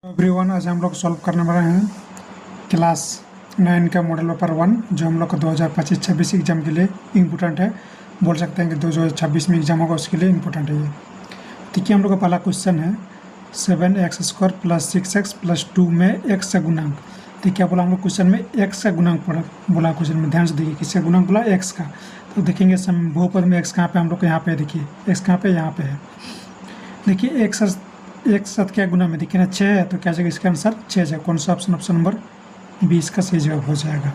Everyone, आज हम लोग सॉल्व करने वाले हैं क्लास 9 का मॉडल पेपर 1 जो हम लोग का 2025-26 एग्जाम के लिए इम्पोर्टेंट है। बोल सकते हैं कि 2026 में एग्जाम होगा उसके लिए इम्पोर्टेंट है ये। देखिए, हम लोग का पहला क्वेश्चन है 7x² + 6x + 2 में x का गुणांक। देखिए, क्या बोला हम लोग क्वेश्चन में x का गुणांक बोला क्वेश्चन में। ध्यान से देखिए, किसका गुणांक बोला? x का। तो देखेंगे बहुपद में x कहाँ पे, हम लोग को यहाँ पे देखिए x कहाँ पे, यहाँ पे है। देखिए एक साथ क्या गुना में देखिए ना 6 है, तो क्या जाएगा इसका आंसर 6 जाएगा। कौन सा ऑप्शन? ऑप्शन नंबर 20 का सही जवाब हो जाएगा।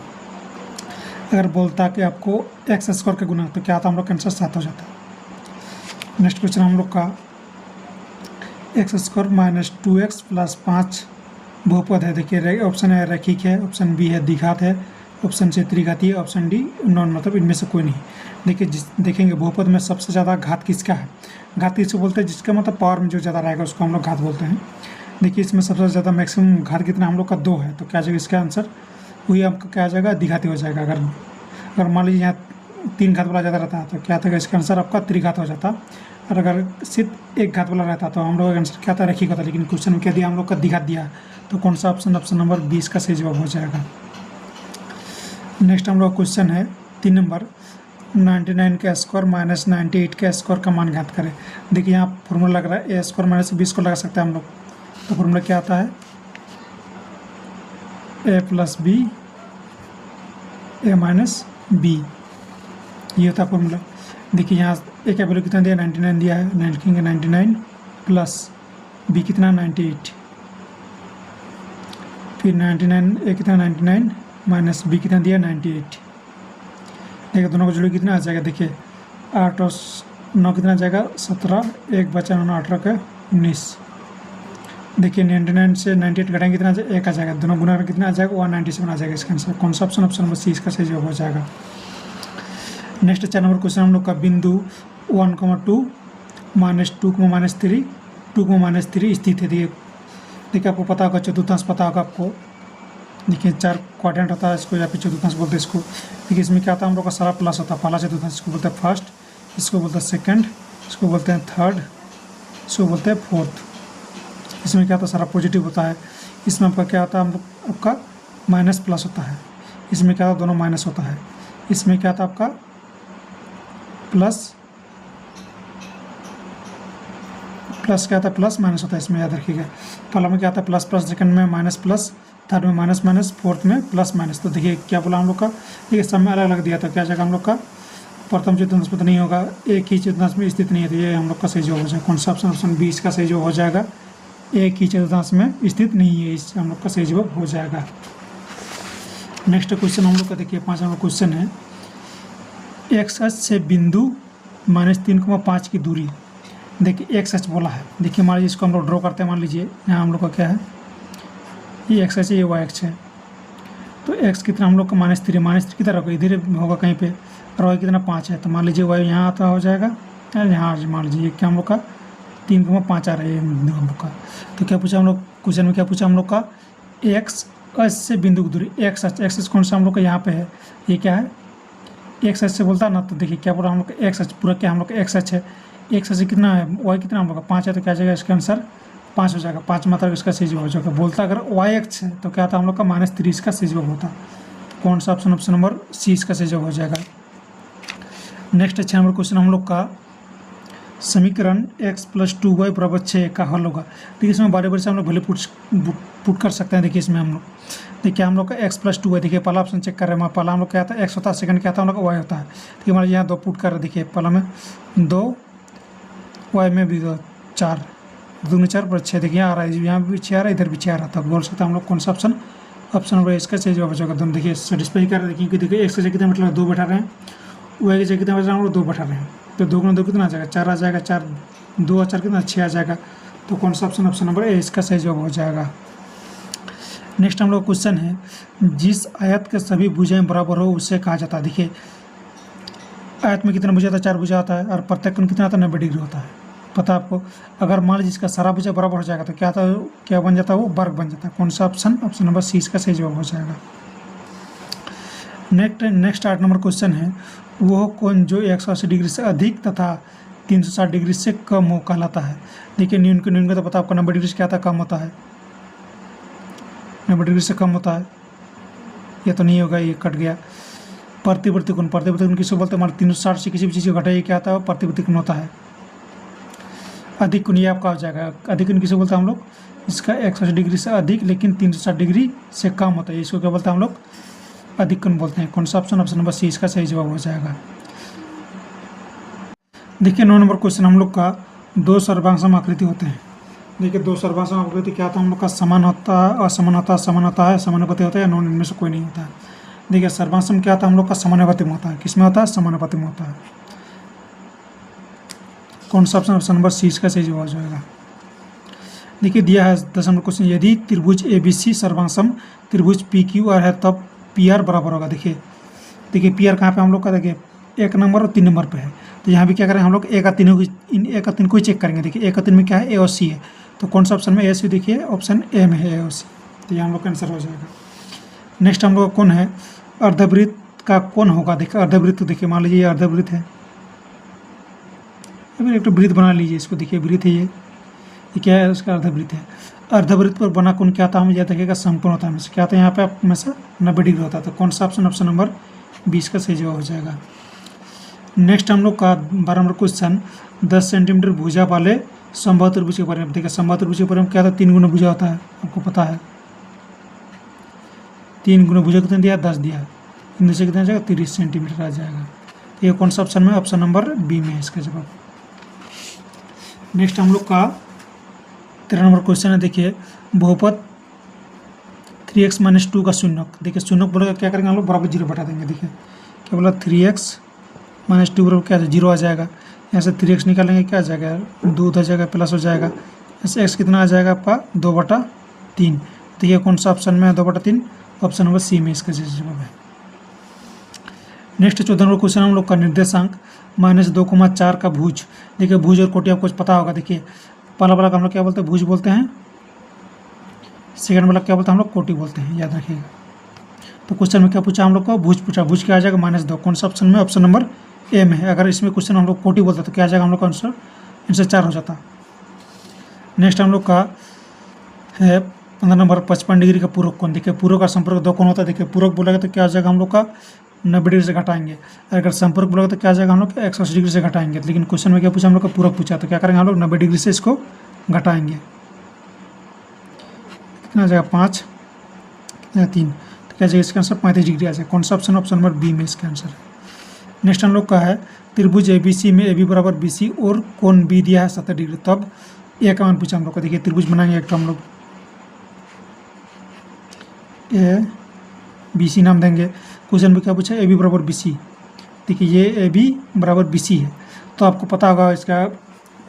अगर बोलता कि आपको x² का गुना, तो क्या आता हम लोग का आंसर 7 हो जाता। नेक्स्ट क्वेश्चन हम लोग का x² - 2x + 5 बहुपद है। देखिए, ऑप्शन है रैखिक है, ऑप्शन बी है द्विघात है, ऑप्शन सी त्रिघाती है, ऑप्शन डी नॉन, मतलब इनमें से कोई नहीं। देखिए, देखेंगे बहुपद में सबसे ज़्यादा घात किसका है? घात किसको बोलते हैं? जिसका मतलब पावर में जो ज़्यादा रहेगा उसको हम लोग घात बोलते हैं। देखिए, इसमें सबसे ज़्यादा मैक्सिमम घात कितना हम लोग का 2 है, तो क्या जाएगा इसका आंसर? वही आपका क्या आ जाएगा? द्विघाती हो जाएगा। अगर मान लीजिए यहाँ 3 घात वाला ज़्यादा रहता है तो क्या था इसका आंसर आपका त्रिघात हो जाता। और अगर सिर्फ 1 घात वाला रहता तो हम लोग का आंसर क्या था? रैखिक होता। लेकिन क्वेश्चन में क्या दिया हम लोग का? द्विघात दिया। तो कौन सा ऑप्शन? ऑप्शन नंबर 20 का सही जवाब हो जाएगा। नेक्स्ट हम लोग क्वेश्चन है 3 नंबर 99 का स्क्वायर - 98 का स्क्वायर का मान ज्ञात करें। देखिए, यहाँ फॉर्मूला लग रहा है a² - 20 को लगा सकते हैं हम लोग। तो फॉर्मूला क्या आता है? a + b a - b, ये होता है फॉर्मूला। देखिए, यहाँ a का वैल्यू कितना दिया? 99 दिया है। 99 प्लस b कितना? 98, फिर 99 a कितना? 99 माइनस b कितना दिया? 98। देखिए, दोनों को जोड़े कितना आ जाएगा? देखिए, 8 और 9 कितना आ जाएगा? 17, 1 बचा 9, 18 का 19। देखिए, 99 से 98 घटाएंगे कितना आ जाएगा? 1 आ जाएगा। दोनों गुना में कितना आ जाएगा? 197 आ जाएगा इसका आंसर। कौन सा ऑप्शन? ऑप्शन नंबर 30 का सही जवाब हो जाएगा। नेक्स्ट 4 नंबर क्वेश्चन हम लोग का बिंदु 1, 2 -2, -3 2, -3 स्थित है। देखिए, आपको पता होगा चतुर्थांश पता होगा आपको। देखिए, 4 क्वाड्रेंट होता है, इसको या फिर चतुर्थांश बोलते हैं इसको। देखिए, इसमें क्या होता है हम लोग का सारा प्लस होता है। पहला चतुर्थांश इसको बोलते हैं फर्स्ट, इसको बोलते हैं सेकंड, इसको बोलते हैं थर्ड, इसको बोलते हैं फोर्थ। इसमें क्या होता है? सारा पॉजिटिव होता है। इसमें आपका क्या होता है? हम लोग आपका माइनस प्लस होता है। इसमें क्या होता है? दोनों माइनस होता है। इसमें क्या होता है आपका? प्लस क्या होता है? प्लस माइनस होता है। इसमें याद रखिएगा। पहला में क्या होता है? प्लस प्लस, सेकंड में माइनस प्लस, थर्ड में माइनस माइनस, फोर्थ में प्लस माइनस। तो देखिए, क्या बोला हम लोग का? देखिए, सब में अलग अलग दिया था। क्या जाएगा हम लोग का? प्रथम चतुर्थांश में तो नहीं होगा, एक ही चतुर्थांश में स्थित नहीं है, तो ये हम लोग का सही जवाब हो जाएगा। कौन सा ऑप्शन? ऑप्शन 20 का सही जवाब हो जाएगा। एक ही चतुर्थांश में स्थित नहीं है, इस हम लोग का सही जवाब हो जाएगा। नेक्स्ट क्वेश्चन हम लोग का देखिए 5 नंबर क्वेश्चन है x अक्ष से बिंदु -3,5 की दूरी। देखिए, x अक्ष बोला है। देखिए, मान लीजिए इसको हम लोग ड्रॉ करते हैं। मान लीजिए यहाँ हम लोग का क्या है? ये x अक्ष है, ये y अक्ष है। तो x कितना हम लोग का? -3 की तरह होगा, इधर होगा कहीं पे। और y कितना? 5 है। तो मान लीजिए y यहाँ आता हो जाएगा, यहाँ मान लीजिए क्या हम लोग का 3,5 आ रहा है हम लोग का। तो क्या पूछा हम लोग क्वेश्चन में? क्या पूछा हम लोग का? x अक्ष से बिंदु की दूरी। x अक्ष कौन सा हम लोग का? यहाँ पे है। ये क्या है? x अक्ष से बोलता है ना। तो देखिए, क्या बोला हम लोग का? x अक्ष पूरा क्या हम लोग का x अक्ष है। x अक्ष कितना है? y कितना हम लोग का? 5 है। तो क्या जाएगा इसका आंसर? 5 हो जाएगा। 5 मतलब इसका सही जवाब हो जाएगा। बोलता अगर y अक्ष है तो क्या था हम लोग का? -3 इसका सही जवाब होता। कौन सा ऑप्शन? ऑप्शन नंबर सी इसका सही जवाब हो जाएगा। नेक्स्ट 6 नंबर क्वेश्चन हम लोग का समीकरण x + 2y = 6 का हल होगा। देखिए, इसमें बारे बारे से हम लोग वैल्यू पुट कर सकते हैं। देखिए, इसमें हम लोग देखिए हम लोग का x + 2y। देखिए, पहला ऑप्शन चेक कर रहे हैं। पहला हम लोग क्या था? x होता है, सेकंड क्या था हम लोग का? y होता है। देखिए, मान लीजिए यहाँ 2 पुट कर रहे। देखिए, पहला में 2, y में भी 2, 4, 2 4 पर 6। देखिए, यहाँ आ रहा है, यहाँ भी 6 आ रहा है, इधर भी 6 आ रहा था। बोल सकते हैं हम लोग कौन सा ऑप्शन? ऑप्शन नंबर इसका सही जवाब हो जाएगा। दोनों देखिए सेटिस्फाई कर रहे हैं। देखिए, x की जगह कितना मतलब 2 बैठा रहे हैं, y की जगह कितना बैठा रहे हैं? 2 बैठा रहे हैं। तो 2 × 2 कितना आ जाएगा? 4 आ जाएगा। 4 2 और 4 कितना? 6 आ जाएगा। तो कौन सा ऑप्शन? ऑप्शन नंबर ए इसका सही जवाब हो जाएगा। नेक्स्ट हम लोग क्वेश्चन है जिस आयत के सभी भुजाएं बराबर हो उसे कहा जाता है। देखिए, आयत में कितना भुजा होता है? 4 भुजा होता है। और प्रत्येक कोण कितना होता है? 90 डिग्री होता है। पता है आपको? अगर मान लीजिए इसका सारा भुजा बराबर हो जाएगा तो क्या था? क्या बन जाता है? वो वर्ग बन जाता है। कौन सा ऑप्शन? ऑप्शन नंबर सी इसका सही जवाब हो जाएगा। नेक्स्ट 8 नंबर क्वेश्चन है वह कोण जो 180 डिग्री से अधिक तथा 360 डिग्री से कम हो कहलाता है। देखिए, न्यून का तो पता आपका 90 डिग्री से क्या था? कम होता है। 90 डिग्री से कम होता है, ये तो नहीं होगा, ये कट गया। प्रतिवर्ती कोण किसको बोलते हैं, मान 360 से किसी भी चीज़ को घटाइए क्या आता है, प्रतिवर्ती कोण होता है। अधिक कोण ये आपका हो जाएगा, अधिक कोण किसे बोलते हैं हम लोग, इसका 180 डिग्री से अधिक लेकिन 360 डिग्री से कम होता है, इसको क्या बोलते हैं हम लोग, अधिक कोण बोलते हैं। कौन सा ऑप्शन, ऑप्शन नंबर सी इसका सही जवाब हो जाएगा। देखिए 9 नंबर क्वेश्चन हम लोग का, दो सर्वांगसम आकृति होते हैं। देखिए दो सर्वांगसम आकृति क्या होता है हम लोग का, समान होता है, असमान होता है, समान होता है, समानुपाती होता है, या नॉन, इनमें से कोई नहीं होता है। देखिए सर्वांगसम क्या होता है हम लोग का, समानुपाती में होता है। किसमें होता है, समानुपाती में होता है। कौन सा ऑप्शन, ऑप्शन नंबर सी इसका सही जवाब हो जाएगा। देखिए दिया है 10 नंबर क्वेश्चन, यदि त्रिभुज ABC सर्वांगसम त्रिभुज PQR है तब PR बराबर होगा। देखिए पी आर कहाँ पे हम लोग का, देखिए 1 नंबर और 3 नंबर पे है। तो यहाँ भी क्या करेंगे हम लोग, एक और तीन को ही चेक करेंगे। देखिए 1 और 3 में क्या है, A और C है। तो कौन सा ऑप्शन में A C, देखिए ऑप्शन ए में है A और C, तो यहाँ हम लोग का आंसर हो जाएगा। नेक्स्ट हम लोग का कौन है, अर्धवृत्त का कौन होगा। देखिए अर्धवृत्त, तो देखिए मान लीजिए ये अर्धवृत्त है, अभी एक तो वृत्त बना लीजिए इसको, देखिए वृत्त है ये क्या है, उसका अर्धवृत्त है। अर्धवृत्त पर बना कोण क्या था, हमें यह देखिएगा समकोण होता है। हमेशा क्या आता है यहाँ पे हमेशा 90 डिग्री होता है। तो कौन सा ऑप्शन, ऑप्शन नंबर 20 का सही जवाब हो जाएगा। नेक्स्ट हम लोग का 12 नंबर क्वेश्चन, 10 सेंटीमीटर भुजा वाले समबाहु त्रिभुज के बारे में। देखिए समबाहु त्रिभुज के बारे में क्या था, 3 गुना भुजा होता है, आपको पता है। 3 गुना भुजा कितना दिया, 10 दिया, इनमें से कितना आ जाएगा, 30 सेंटीमीटर आ जाएगा। तो ये कौन सा ऑप्शन में, ऑप्शन नंबर बी में है इसका जवाब। नेक्स्ट हम लोग का 13 नंबर क्वेश्चन है। देखिए बहुपद 3x - 2 का शून्यक। देखिए शून्यक बोलेगा क्या करेंगे हम लोग, बराबर 0 बटा देंगे। देखिए क्या बोला, 3x - 2 बराबर क्या, 0 आ जाएगा। यहाँ से 3x निकालेंगे क्या आ जाएगा, 2 उधर जाएगा, प्लस हो जाएगा। ऐसे x कितना आ जाएगा आपका, 2/3। देखिए कौन सा ऑप्शन में है, 2/3, ऑप्शन नंबर सी में इसका जवाब है। नेक्स्ट 14 नंबर क्वेश्चन हम लोग का, निर्देशांक -2,4 का भुज। देखिए भुज और कोटि आपको पता होगा। देखिए पहला वाला का हम लोग क्या बोलते हैं, भुज बोलते हैं, सेकंड वाला क्या बोलते हैं हम लोग, कोटि बोलते हैं, याद रखिएगा। तो क्वेश्चन में क्या पूछा हम लोग को, भुज पूछा, भुज क्या आ जाएगा, -2। कौन सा ऑप्शन में, ऑप्शन नंबर ए में है। अगर इसमें क्वेश्चन हम लोग कोटि बोलते तो क्या आ जाएगा हम लोग का आंसर, आंसर 4 हो जाता। नेक्स्ट हम लोग का है 15 नंबर, 55 डिग्री का पूरक कोण। देखिए पूरक का संपर्क 2 कोण होता है। देखिए पूरक बोलेगा तो क्या आ जाएगा हम लोग का, 90 डिग्री से घटाएंगे। अगर संपर्क बोलेगा तो क्या आ जाएगा हम लोग 180 डिग्री से घटाएंगे। लेकिन क्वेश्चन में क्या पूछा हम लोग का, पूरक पूछा, तो क्या करेंगे हम लोग 90 डिग्री से इसको घटाएंगे। कितना आ जाएगा, 5 या 3, तो क्या जाएगा इसका आंसर 35 डिग्री आ जाएगा। कौन सा ऑप्शन, ऑप्शन नंबर बी में इसका आंसर है। नेक्स्ट हम लोग का है, त्रिभुज ABC में AB बराबर BC और कोण B दिया है 70 डिग्री, तब ए का मान पूछा हम लोग को। देखिए त्रिभुज बनाएंगे एक, हम लोग ABC नाम देंगे। क्वेश्चन में क्या पूछा, AB बराबर BC। देखिए ये AB बराबर BC है, तो आपको पता होगा इसका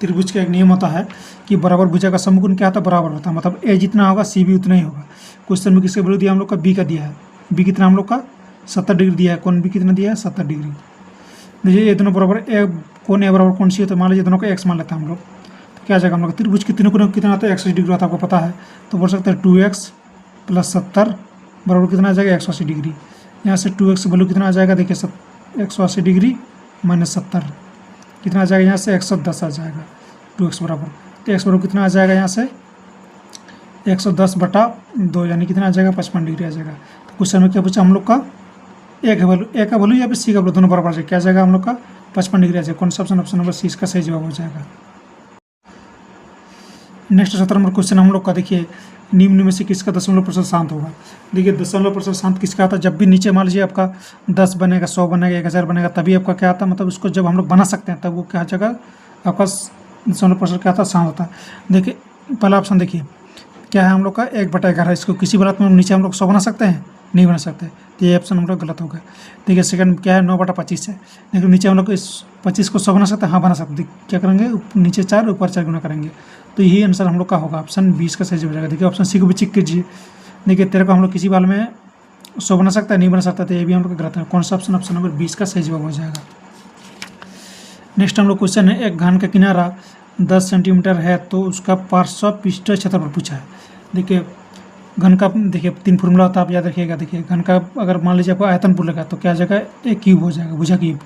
त्रिभुज का एक नियम होता है कि बराबर भुजा का समकोण क्या होता है, बराबर होता है। मतलब A जितना होगा C भी उतना ही होगा। क्वेश्चन में किसके वैल्यू दिया हम लोग का, B का दिया है। B कितना हम लोग का 70 डिग्री दिया है, कोण B कितना दिया है 70 डिग्री। देखिए ये दोनों बराबर, कोण A बराबर कोण C है, तो मान लीजिए दोनों को x मान लेते हैं हम लोग। तो क्या आ जाएगा हम लोग, त्रिभुज के तीनों कोण कितना आता है, 180 डिग्री आता है, आपको पता है। तो बोल सकते हैं 2x + 70 बराबर कितना आ जाएगा, 180 डिग्री। यहाँ से 2x वैल्यू कितना आ जाएगा, देखिए 180 डिग्री - 70 कितना आ जाएगा, यहाँ से 110 आ जाएगा 2x बराबर। तो x बराबर कितना आ जाएगा, यहाँ से 110/2 यानी कितना आ जाएगा, 55 डिग्री आ जाएगा। तो क्वेश्चन में क्या पूछा हम लोग का, ए का वैल्यू या फिर सी का वैल्यू दोनों बराबर आ जाएगा। क्या जाएगा हम लोग का 55 डिग्री आ जाएगा। कौन सा ऑप्शन, ऑप्शन नंबर सी इसका सही जवाब हो जाएगा। नेक्स्ट 17 नंबर क्वेश्चन हम लोग का, देखिए निम्न में से किसका दशमलव प्रतिशत शांत होगा। देखिए दशमलव प्रतिशत शांत किसका आता है, जब भी नीचे मान लीजिए आपका 10 बनेगा, 100 बनेगा, 1000 बनेगा, तभी आपका क्या आता है, मतलब उसको जब हम लोग बना सकते हैं तब वो क्या जगह आपका दशमलव प्रतिशत क्या आता है, शांत होता है। देखिए पहला ऑप्शन देखिए क्या है हम लोग का, 1/11 है। इसको किसी भी हालत में नीचे हम लोग 100 बना सकते हैं, नहीं बना सकते, तो ये ऑप्शन हम लोग गलत हो गया। देखिए सेकंड क्या है, 9/25 है। लेकिन नीचे हम लोग इस 25 को 100 बना सकते हैं, हाँ बना सकते। क्या करेंगे, नीचे 4 ऊपर 4 गुना करेंगे। तो यही आंसर हम लोग का होगा, ऑप्शन 20 का सही हो जाएगा। देखिए ऑप्शन सी को भी चेक कीजिए। देखिए 13 को हम लोग किसी बाल में 100 बना सकता है, नहीं बना सकता, तो ये भी हम लोग गलत है। कौन सा ऑप्शन, ऑप्शन नंबर 20 का सही जवाब हो जाएगा। नेक्स्ट हम लोग क्वेश्चन है, एक घन का किनारा 10 सेंटीमीटर है तो उसका पार्श्व पृष्ठ क्षेत्रफल पूछा है। देखिए घन का देखिए 3 फॉर्मूला होता है, आप याद रखिएगा। देखिए घन का अगर मान लीजिए आपको आयतन बोलेगा तो क्या जाएगा, एक क्यूब हो जाएगा, भुजा क्यूब।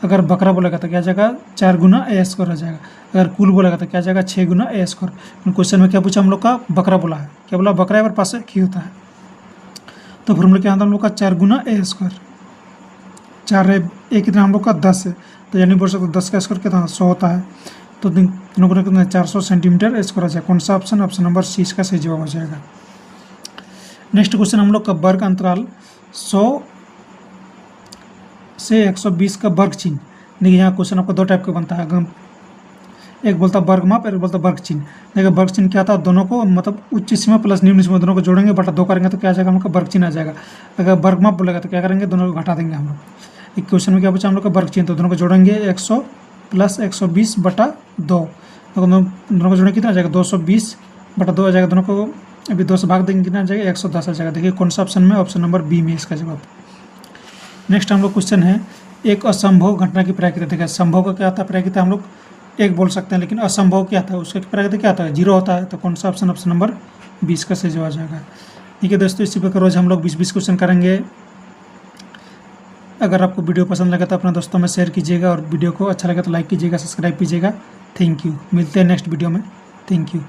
अगर बकरा बोलेगा तो क्या जाएगा, 4 गुना a² हो जाएगा। अगर कुल बोलेगा तो क्या जाएगा, 6 गुना a²। क्वेश्चन में क्या पूछा हम लोग का, बकरा बोला है। क्या बोला, बकरा पर पास क्यू होता है। तो फॉर्मूला क्या आता है हम लोग का 4 गुना ए स्क्वायर। 4 ए कितना हम लोग का 10 है, तो यानी बोल सकते 10 का स्क्वायर कितना 100 होता है। तो तीनों को कितना 400 सेंटीमीटर स्क्वायर आ जाएगा। कौन सा ऑप्शन? ऑप्शन नंबर सी इसका सही जवाब हो जाएगा। नेक्स्ट क्वेश्चन हम लोग का वर्ग अंतराल 100 से 120 का वर्ग चिन्ह। देखिए यहाँ क्वेश्चन आपको 2 टाइप का बनता है, एक बोलता है वर्ग माप, एक बोलता है वर्ग चिन्ह। देखिए वर्ग चिन्ह क्या था, दोनों को मतलब उच्च सीमा प्लस निम्न सीमा दोनों को जोड़ेंगे बटा 2 करेंगे तो क्या आ जाएगा हम लोग का वर्ग चिन्ह आ जाएगा। अगर वर्ग माप बोलेगा तो क्या करेंगे, दोनों को घटा देंगे हम लोग। एक क्वेश्चन में क्या पूछा हम लोग का वर्ग चिन्ह, तो दोनों को जोड़ेंगे 100 प्लस 120 बटा 2, तो दोनों को जोड़ेंगे कितना आ जाएगा 220 बटा 2 आ जाएगा। दोनों को अभी 2 से भाग देंगे कितना आ जाएगा 110 आ जाएगा। देखिए कौन सा ऑप्शन में, ऑप्शन नंबर बी में इसका जवाब। नेक्स्ट हम लोग क्वेश्चन है एक असंभव घटना की प्राकृतिक। देखिए संभव का क्या होता है, प्राकृतिक हम लोग एक बोल सकते हैं, लेकिन असंभव क्या था, उसका प्राकृतिक क्या होता है 0 होता है। तो कौन सा ऑप्शन, ऑप्शन नंबर 20 का सही जवाब आ जाएगा। ठीक है दोस्तों, इसी प्रकार रोज हम लोग 20-20 क्वेश्चन करेंगे। अगर आपको वीडियो पसंद लगे तो अपने दोस्तों में शेयर कीजिएगा और वीडियो को अच्छा लगे तो लाइक कीजिएगा, सब्सक्राइब कीजिएगा। Thank you. मिलते हैं नेक्स्ट वीडियो में। Thank you.